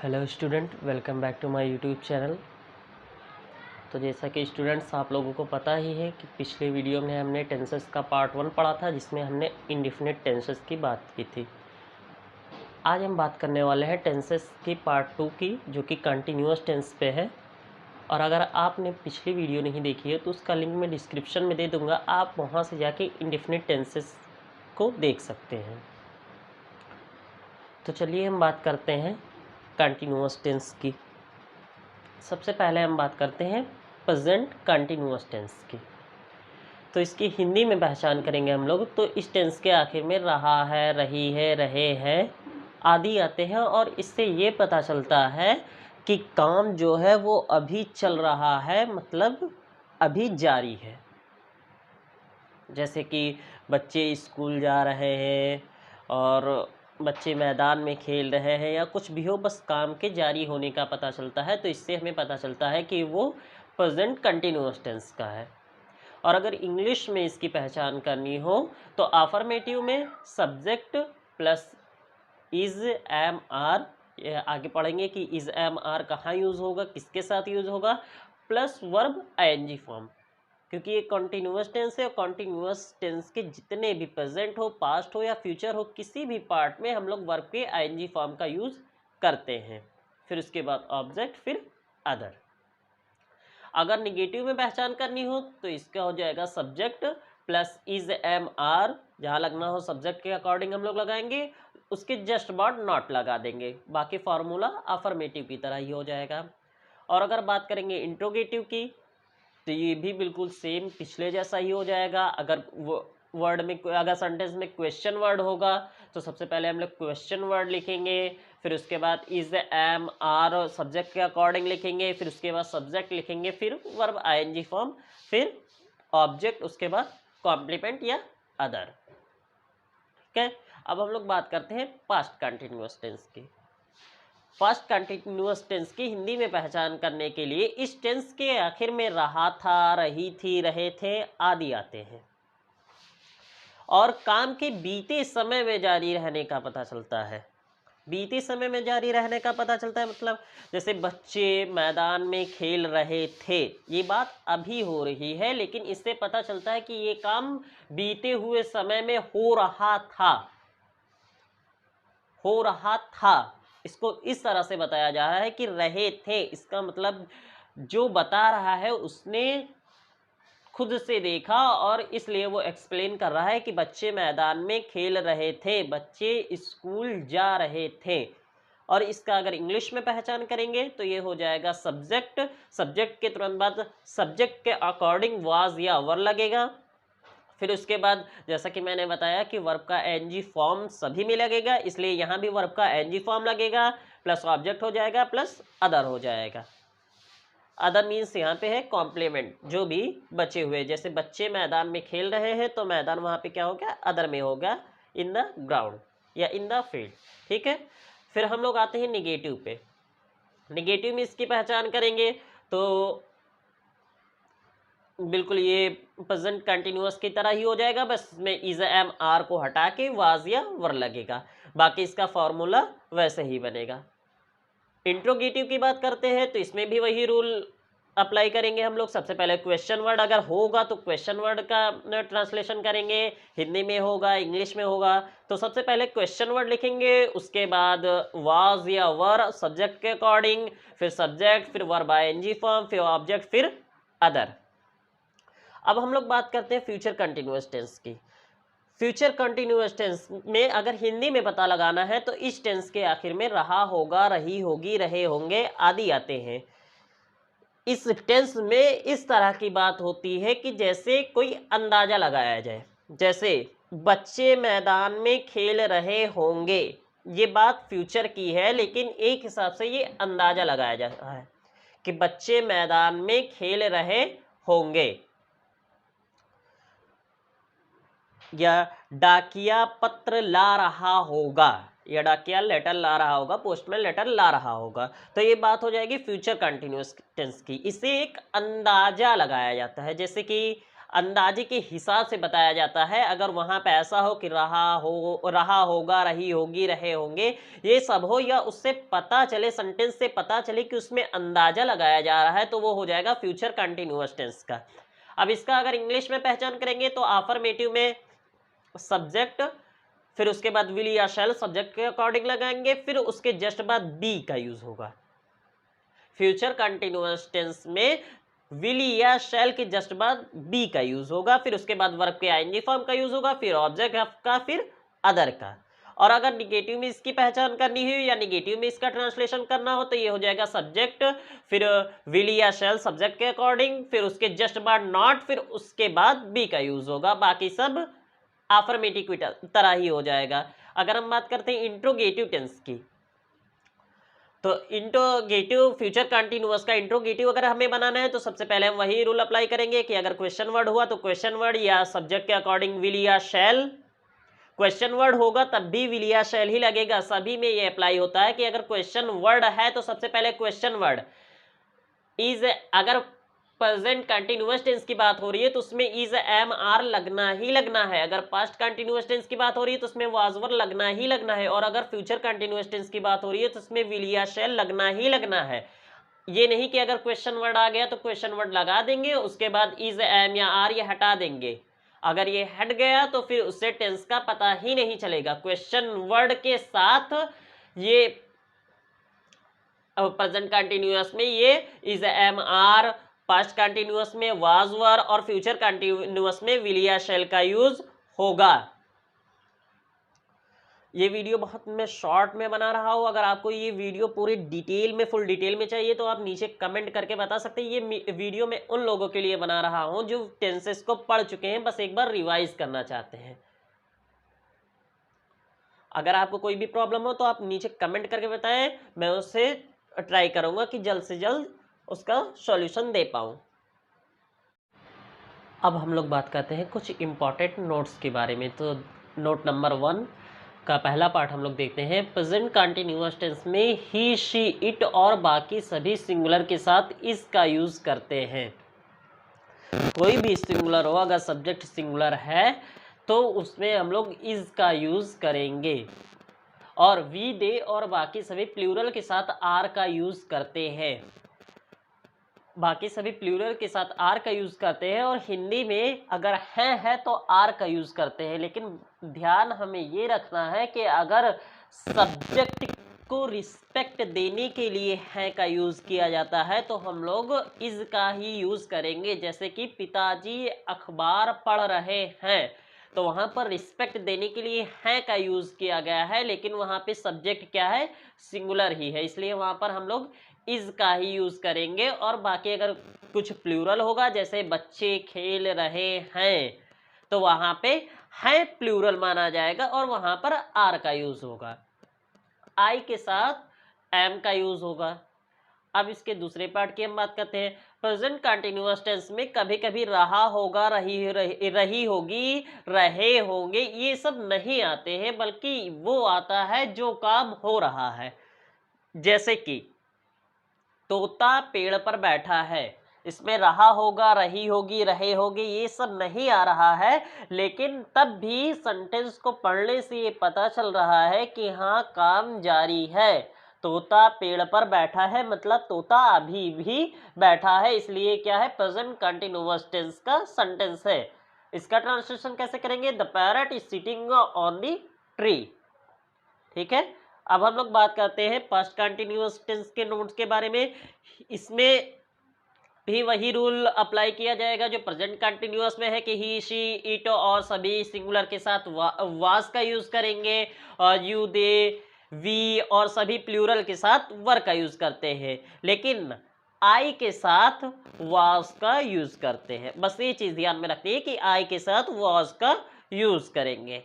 Hello student, welcome back to my YouTube channel. तो जैसा कि स्टूडेंट्स आप लोगों को पता ही है कि पिछले वीडियो में हमने टेंसेस का पार्ट 1 पढ़ा था, जिसमें हमने इंडेफिनिट टेंसेस की बात की थी। आज हम बात करने वाले हैं टेंसेस की पार्ट 2 की, जो कि कंटिन्यूअस टेंस पे है। और अगर आपने पिछली वीडियो नहीं देखी है तो उसका लिंक मैं डिस्क्रिप्शन में दे दूँगा, आप वहाँ से जाके इंडेफिनिट टेंसेस को देख सकते हैं। तो चलिए हम बात करते हैं कंटिन्यूअस टेंस की। सबसे पहले हम बात करते हैं प्रेजेंट कंटिन्यूअस टेंस की। तो इसकी हिंदी में पहचान करेंगे हम लोग, तो इस टेंस के आखिर में रहा है, रही है, रहे हैं आदि आते हैं, और इससे ये पता चलता है कि काम जो है वो अभी चल रहा है, मतलब अभी जारी है। जैसे कि बच्चे स्कूल जा रहे हैं और बच्चे मैदान में खेल रहे हैं, या कुछ भी हो, बस काम के जारी होने का पता चलता है। तो इससे हमें पता चलता है कि वो प्रेजेंट कंटिन्यूअस टेंस का है। और अगर इंग्लिश में इसकी पहचान करनी हो तो अफर्मेटिव में subject plus is am are, आगे पढ़ेंगे कि इज एम आर कहाँ यूज़ होगा, किसके साथ यूज़ होगा, प्लस वर्ब आईएनजी फॉर्म। क्योंकि ये कॉन्टिन्यूअस टेंस है, और कॉन्टिन्यूअस टेंस के जितने भी प्रेजेंट हो, पास्ट हो या फ्यूचर हो, किसी भी पार्ट में हम लोग वर्ब के आईएनजी फॉर्म का यूज़ करते हैं। फिर उसके बाद ऑब्जेक्ट, फिर अदर। अगर निगेटिव में पहचान करनी हो तो इसका हो जाएगा subject plus is am are, जहाँ लगना हो सब्जेक्ट के अकॉर्डिंग हम लोग लगाएंगे, उसके जस्ट बाद नॉट लगा देंगे। बाकी फार्मूला अफर्मेटिव की तरह ही हो जाएगा। और अगर बात करेंगे इंट्रोगेटिव की, तो ये भी बिल्कुल सेम पिछले जैसा ही हो जाएगा। अगर वर्ड में, अगर सेंटेंस में क्वेश्चन वर्ड होगा तो सबसे पहले हम लोग क्वेश्चन वर्ड लिखेंगे, फिर उसके बाद इज एम आर सब्जेक्ट के अकॉर्डिंग लिखेंगे, फिर उसके बाद सब्जेक्ट लिखेंगे, फिर वर्ब आईएनजी फॉर्म, फिर ऑब्जेक्ट, उसके बाद कॉम्प्लीमेंट या अदर। ठीक है, अब हम लोग बात करते हैं पास्ट कंटिन्यूअस टेंस की। पास्ट कंटिन्यूअस टेंस की हिंदी में पहचान करने के लिए इस टेंस के आखिर में रहा था, रही थी, रहे थे आदि आते हैं, और काम के बीते समय में जारी रहने का पता चलता है। बीते समय में जारी रहने का पता चलता है मतलब जैसे बच्चे मैदान में खेल रहे थे, ये बात अभी हो रही है, लेकिन इससे पता चलता है कि ये काम बीते हुए समय में हो रहा था, हो रहा था। इसको इस तरह से बताया जा रहा है कि रहे थे, इसका मतलब जो बता रहा है उसने खुद से देखा, और इसलिए वो एक्सप्लेन कर रहा है कि बच्चे मैदान में खेल रहे थे, बच्चे स्कूल जा रहे थे। और इसका अगर इंग्लिश में पहचान करेंगे तो ये हो जाएगा सब्जेक्ट, सब्जेक्ट के तुरंत बाद सब्जेक्ट के अकॉर्डिंग वाज या वर लगेगा। फिर उसके बाद जैसा कि मैंने बताया कि वर्ब का एनजी फॉर्म सभी में लगेगा, इसलिए यहाँ भी वर्ब का एनजी फॉर्म लगेगा, प्लस ऑब्जेक्ट हो जाएगा, प्लस अदर हो जाएगा। अदर मीन्स यहाँ पे है कॉम्प्लीमेंट, जो भी बचे हुए, जैसे बच्चे मैदान में खेल रहे हैं तो मैदान वहाँ पे क्या हो गया, अदर में होगा, इन द ग्राउंड या इन द फील्ड। ठीक है, फिर हम लोग आते हैं निगेटिव पे। निगेटिव में इसकी पहचान करेंगे तो बिल्कुल ये प्रेजेंट कंटिन्यूअस की तरह ही हो जाएगा, बस इसमें इज एम आर को हटा के वाज या वर लगेगा, बाकी इसका फॉर्मूला वैसे ही बनेगा। इंट्रोगेटिव की बात करते हैं तो इसमें भी वही रूल अप्लाई करेंगे हम लोग। सबसे पहले क्वेश्चन वर्ड अगर होगा तो क्वेश्चन वर्ड का ट्रांसलेशन करेंगे, हिंदी में होगा, इंग्लिश में होगा, तो सबसे पहले क्वेश्चन वर्ड लिखेंगे, उसके बाद वाज या वर सब्जेक्ट के अकॉर्डिंग, फिर सब्जेक्ट, फिर वर्ब आईएनजी फॉर्म, फिर ऑब्जेक्ट, फिर अदर। अब हम लोग बात करते हैं फ्यूचर कंटिन्यूअस टेंस की। फ्यूचर कंटिन्यूअस टेंस में अगर हिंदी में पता लगाना है तो इस टेंस के आखिर में रहा होगा, रही होगी, रहे होंगे आदि आते हैं। इस टेंस में इस तरह की बात होती है कि जैसे कोई अंदाजा लगाया जाए, जैसे बच्चे मैदान में खेल रहे होंगे, ये बात फ्यूचर की है, लेकिन एक हिसाब से ये अंदाजा लगाया जा रहा है कि बच्चे मैदान में खेल रहे होंगे। या डाकिया पत्र ला रहा होगा, या डाकिया लेटर ला रहा होगा, पोस्टमैन लेटर ला रहा होगा, तो ये बात हो जाएगी फ्यूचर कंटिन्यूअस टेंस की। इसे एक अंदाजा लगाया जाता है, जैसे कि अंदाजे के हिसाब से बताया जाता है। अगर वहाँ पे ऐसा हो कि रहा होगा, रही होगी, रहे होंगे, ये सब हो या उससे पता चले, सेंटेंस से पता चले कि उसमें अंदाजा लगाया जा रहा है, तो वो हो जाएगा फ्यूचर कंटिन्यूअस टेंस का। अब इसका अगर इंग्लिश में पहचान करेंगे तो अफर्मेटिव में सब्जेक्ट, फिर उसके बाद विल या शैल सब्जेक्ट के अकॉर्डिंग लगाएंगे, फिर उसके जस्ट बाद बी का यूज होगा। फ्यूचर कंटिन्यूअस टेंस में विल या शैल के जस्ट बाद बी का यूज होगा, फिर उसके बाद वर्ब के आईएनजी फॉर्म का यूज होगा, फिर ऑब्जेक्ट का, फिर अदर का। और अगर निगेटिव में इसकी पहचान करनी हो या निगेटिव में इसका ट्रांसलेशन करना हो तो ये हो जाएगा सब्जेक्ट, फिर विल या शैल सब्जेक्ट के अकॉर्डिंग, फिर उसके जस्ट बाद नॉट, फिर उसके बाद बी का यूज होगा। बाकी सब अफर्मेटिव की तरह ही हो जाएगा। अगर हम बात करते हैं इंट्रोगेटिव टेंस की, तो इंट्रोगेटिव फ्यूचर कंटिन्यूअस का इंट्रोगेटिव अगर हमें बनाना है तो सबसे पहले हम वही रूल अप्लाई करेंगे कि अगर क्वेश्चन वर्ड हुआ तो क्वेश्चन वर्ड या सब्जेक्ट के अकॉर्डिंग विल या शैल। क्वेश्चन वर्ड होगा तब भी विल या शैल ही लगेगा। सभी में ये अप्लाई होता है कि अगर क्वेश्चन वर्ड है तो सबसे पहले क्वेश्चन वर्ड इज, अगर प्रेजेंट कंटिन्यूअस टेंस की बात हो रही है तो उसमें इज, एम, आर लगना ही लगना है। अगर पास्ट कंटिन्यूअस टेंस की बात हो रही है तो उसमें वाज वर लगना ही लगना है। और अगर फ्यूचर कंटिन्यूअस टेंस की बात हो रही है तो उसमें विल या शैल लगना ही लगना है। ये नहीं कि अगर क्वेश्चन वर्ड आ गया तो क्वेश्चन वर्ड लगा देंगे, उसके बाद इज, एम या आर ये हटा देंगे। अगर ये हट गया तो फिर उससे टेंस का पता ही नहीं चलेगा। क्वेश्चन वर्ड के साथ ये प्रेजेंट कंटिन्यूअस में ये is, am, are, past continuous में वाज वर और फ्यूचर कंटिन्यूअस में विल या शैल का यूज होगा। ये वीडियो बहुत मैं शॉर्ट में बना रहा हूँ। अगर आपको ये वीडियो पूरी डिटेल में, फुल डिटेल में चाहिए तो आप नीचे कमेंट करके बता सकते हैं। ये वीडियो मैं उन लोगों के लिए बना रहा हूँ जो टेंसेस को पढ़ चुके हैं, बस एक बार रिवाइज करना चाहते हैं। अगर आपको कोई भी प्रॉब्लम हो तो आप नीचे कमेंट करके बताएं, मैं उससे ट्राई करूंगा कि जल्द से जल्द उसका सॉल्यूशन दे पाऊं। अब हम लोग बात करते हैं कुछ इम्पॉर्टेंट नोट्स के बारे में। तो नोट नंबर 1 का पहला पार्ट हम लोग देखते हैं। प्रेजेंट कंटिन्यूअस टेंस में ही, शी, इट और बाकी सभी सिंगुलर के साथ इस का यूज करते हैं। कोई भी सिंगुलर हो, अगर सब्जेक्ट सिंगुलर है तो उसमें हम लोग इज का यूज करेंगे। और वी, दे और बाकी सभी प्लूरल के साथ आर का यूज करते हैं। बाकी सभी प्लूरल के साथ आर का यूज करते हैं। और हिंदी में अगर है तो आर का यूज करते हैं। लेकिन ध्यान हमें ये रखना है कि अगर सब्जेक्ट को रिस्पेक्ट देने के लिए है का यूज किया जाता है तो हम लोग इज का ही यूज करेंगे। जैसे कि पिताजी अखबार पढ़ रहे हैं, तो वहां पर रिस्पेक्ट देने के लिए है का यूज किया गया है, लेकिन वहां पे सब्जेक्ट क्या है, सिंगुलर ही है, इसलिए वहां पर हम लोग इज का ही यूज करेंगे। और बाकी अगर कुछ प्लूरल होगा, जैसे बच्चे खेल रहे हैं, तो वहां पे है प्लूरल माना जाएगा और वहां पर आर का यूज होगा। आई के साथ एम का यूज होगा। अब इसके दूसरे पार्ट की हम बात करते हैं। प्रेजेंट कंटिन्यूअस टेंस में कभी कभी रहा होगा, रही होगी, रहे होंगे, ये सब नहीं आते हैं, बल्कि वो आता है जो काम हो रहा है। जैसे कि तोता पेड़ पर बैठा है, इसमें रहा होगा, रही होगी, रहे होगे ये सब नहीं आ रहा है, लेकिन तब भी सेंटेंस को पढ़ने से ये पता चल रहा है कि हाँ काम जारी है। तोता पेड़ पर बैठा है मतलब तोता अभी भी बैठा है, इसलिए क्या है, प्रेजेंट कंटिन्यूअस टेंस का सेंटेंस है। इसका ट्रांसलेशन कैसे करेंगे, the parrot is sitting on the tree. ठीक है, अब हम लोग बात करते हैं पास्ट कंटिन्यूअस टेंस के नोट्स के बारे में। इसमें भी वही रूल अप्लाई किया जाएगा जो प्रेजेंट कंटिन्यूअस में है कि ही, शी, इट और सभी सिंगुलर के साथ वाज का यूज करेंगे, और यू, दे, वी और सभी प्लूरल के साथ वर का यूज करते हैं, लेकिन आई के साथ वाज का यूज करते हैं। बस ये चीज ध्यान में रखनी है कि आई के साथ वाज का यूज करेंगे।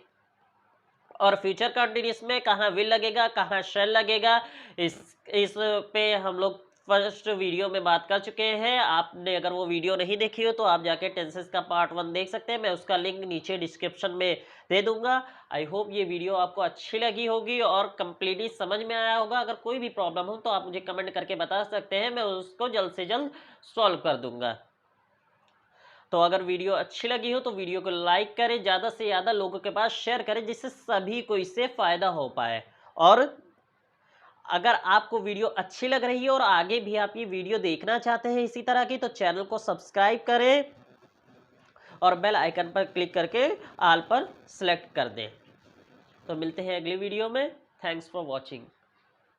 और फ्यूचर कंटिन्यूस में कहाँ विल लगेगा, कहाँ शैल लगेगा, इस पे हम लोग फर्स्ट वीडियो में बात कर चुके हैं। आपने अगर वो वीडियो नहीं देखी हो तो आप जाके टेंसेस का पार्ट 1 देख सकते हैं, मैं उसका लिंक नीचे डिस्क्रिप्शन में दे दूंगा। आई होप ये वीडियो आपको अच्छी लगी होगी और कंप्लीटली समझ में आया होगा। अगर कोई भी प्रॉब्लम हो तो आप मुझे कमेंट करके बता सकते हैं, मैं उसको जल्द से जल्द सॉल्व कर दूंगा। तो अगर वीडियो अच्छी लगी हो तो वीडियो को लाइक करें, ज़्यादा से ज़्यादा लोगों के पास शेयर करें, जिससे सभी को इससे फ़ायदा हो पाए। और अगर आपको वीडियो अच्छी लग रही है और आगे भी आप ये वीडियो देखना चाहते हैं इसी तरह की, तो चैनल को सब्सक्राइब करें और बेल आइकन पर क्लिक करके ऑल पर सेलेक्ट कर दें। तो मिलते हैं अगली वीडियो में। Thanks for watching.